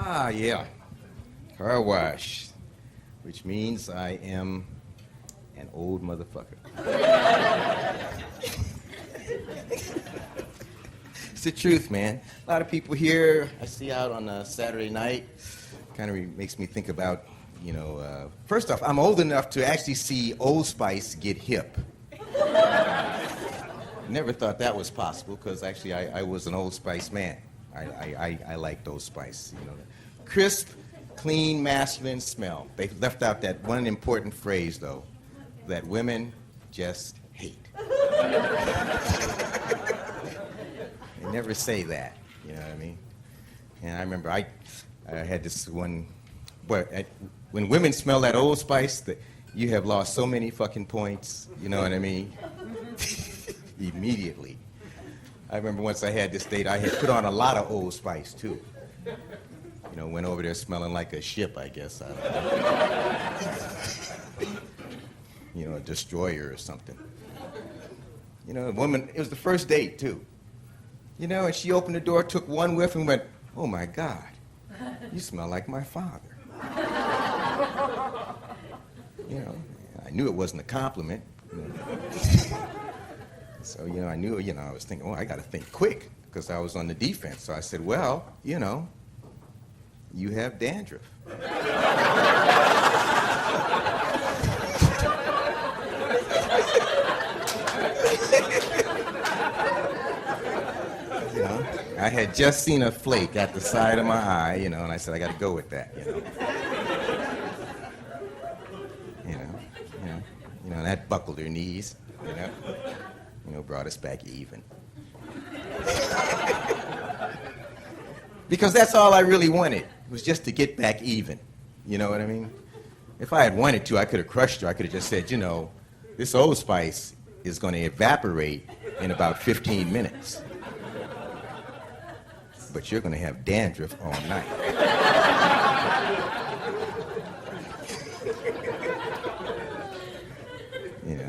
Ah, yeah. Car wash, which means I am an old motherfucker. It's the truth, man. A lot of people here I see out on a Saturday night kind of makes me think about, first off, I'm old enough to actually see Old Spice get hip. Never thought that was possible because actually I was an Old Spice man. I liked Old Spice, Crisp, clean, masculine smell. They left out that one important phrase, though, that women just hate. They never say that, you know what I mean? And I remember I had this one, when women smell that Old Spice, you have lost so many fucking points, you know what I mean? Immediately. I remember once I had this date, I had put on a lot of Old Spice, too. Went over there smelling like a ship, I guess. I don't know. A destroyer or something. A woman, it was the first date, too. And she opened the door, took one whiff, and went, "Oh, my God, you smell like my father." I knew it wasn't a compliment. So, I knew, I was thinking, I got to think quick, because I was on the defense. So I said, well, you have dandruff. I had just seen a flake at the side of my eye, and I said, I got to go with that, that buckled her knees, brought us back even. Because that's all I really wanted, was just to get back even. You know what I mean? If I had wanted to, I could have crushed her. I could have just said, this Old Spice is going to evaporate in about 15 minutes. But you're going to have dandruff all night.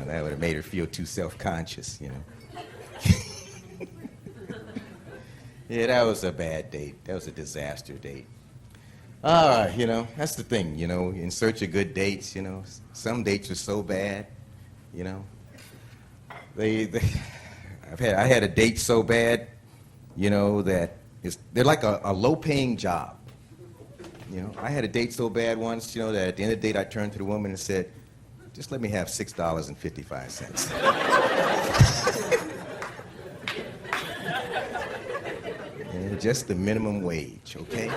That would have made her feel too self-conscious, Yeah, that was a bad date. That was a disaster date. That's the thing, in search of good dates, some dates are so bad, I had a date so bad, that they're like a low-paying job. I had a date so bad once, that at the end of the date I turned to the woman and said, just let me have $6.55. Just the minimum wage, okay?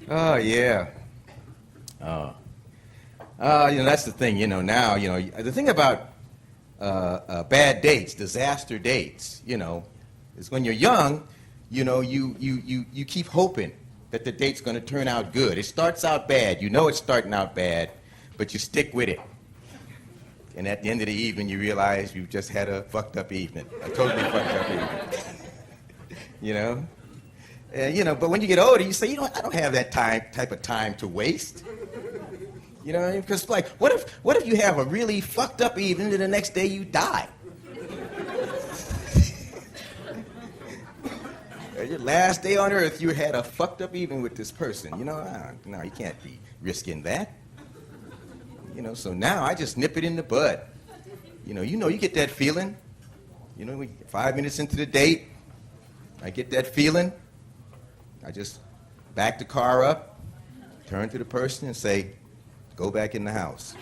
Oh, yeah. That's the thing, now, the thing about bad dates, disaster dates, is when you're young, you keep hoping that the date's going to turn out good. It starts out bad. It's starting out bad, but you stick with it. And at the end of the evening, you realize you've just had a fucked up evening, a totally fucked up evening. But when you get older, you say, I don't have that type of time to waste. Because what if you have a really fucked up evening and the next day you die? Your last day on earth, you had a fucked up evening with this person. No, you can't be risking that. So now I just nip it in the bud. You get that feeling. 5 minutes into the date, I get that feeling. I just back the car up, turn to the person and say, go back in the house.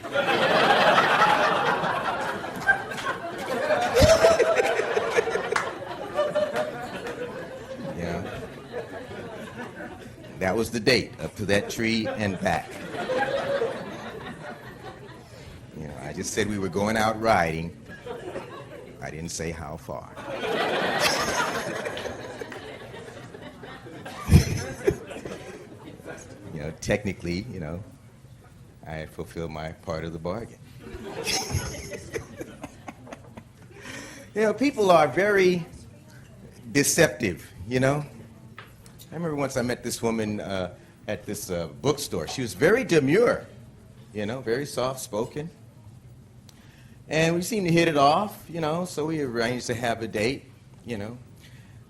That was the date, up to that tree and back. I just said we were going out riding. I didn't say how far. Technically, I fulfilled my part of the bargain. People are very deceptive, I remember once I met this woman at this bookstore. She was very demure, very soft-spoken. And we seemed to hit it off, you know, so we arranged to have a date, you know.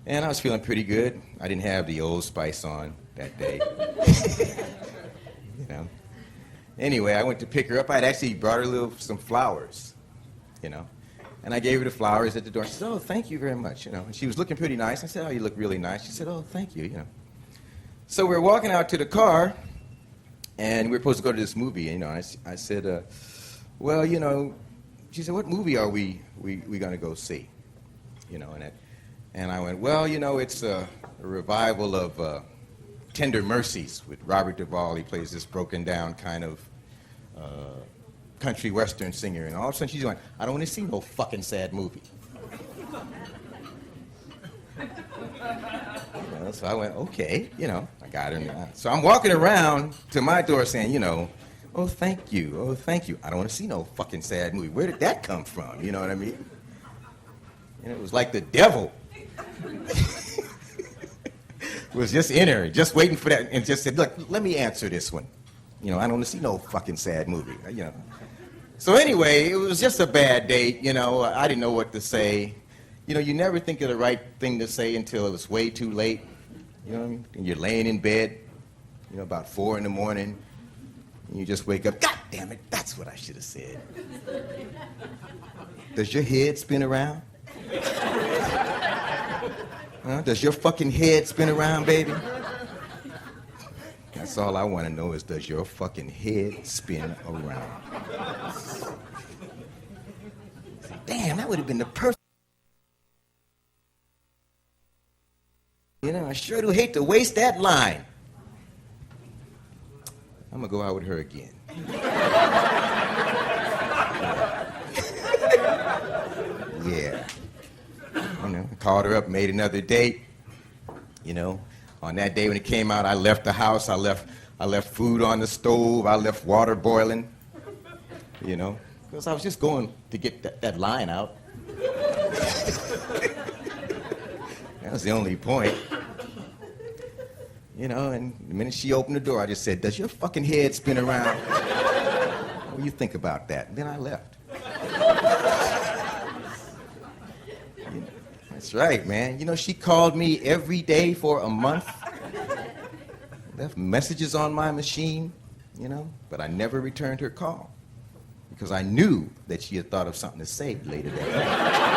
And I was feeling pretty good. I didn't have the Old Spice on that day. You know. Anyway, I went to pick her up. I'd actually brought her some flowers, you know. And I gave her the flowers at the door. She said, "Oh, thank you very much," you know. And she was looking pretty nice. I said, "Oh, you look really nice." She said, "Oh, thank you," you know. So we're walking out to the car, and we're supposed to go to this movie. You know, I said, "Well, you know," she said, "What movie are we going to go see?" You know, and I went, "Well, you know, it's a revival of Tender Mercies with Robert Duvall. He plays this broken down kind of country western singer." And all of a sudden she's going, "I don't want to see no fucking sad movie." You know, so I went, okay, you know, I got her. So I'm walking around to my door saying, you know, "Oh, thank you. Oh, thank you. I don't want to see no fucking sad movie." Where did that come from? You know what I mean? And it was like the devil was just in her, just waiting for that, and just said, "Look, let me answer this one. You know, I don't want to see no fucking sad movie." You know. So anyway, it was just a bad date. You know, I didn't know what to say. You know, you never think of the right thing to say until it's way too late. You know what I mean? And you're laying in bed, you know, about 4 in the morning, and you just wake up. God damn it, that's what I should have said. Does your head spin around? Huh? Does your fucking head spin around, baby? That's all I want to know is, does your fucking head spin around? Damn, that would have been the perfect. You know, I sure do hate to waste that line. I'm going to go out with her again. Yeah. You know, I called her up, made another date. You know, on that day when it came out, I left the house. I left food on the stove. I left water boiling. You know, because I was just going to get that line out. That was the only point. You know, and the minute she opened the door, I just said, "Does your fucking head spin around?" What do you think about that? And then I left. You know, that's right, man. You know, she called me every day for a month. Left messages on my machine, you know, but I never returned her call because I knew that she had thought of something to say later that night.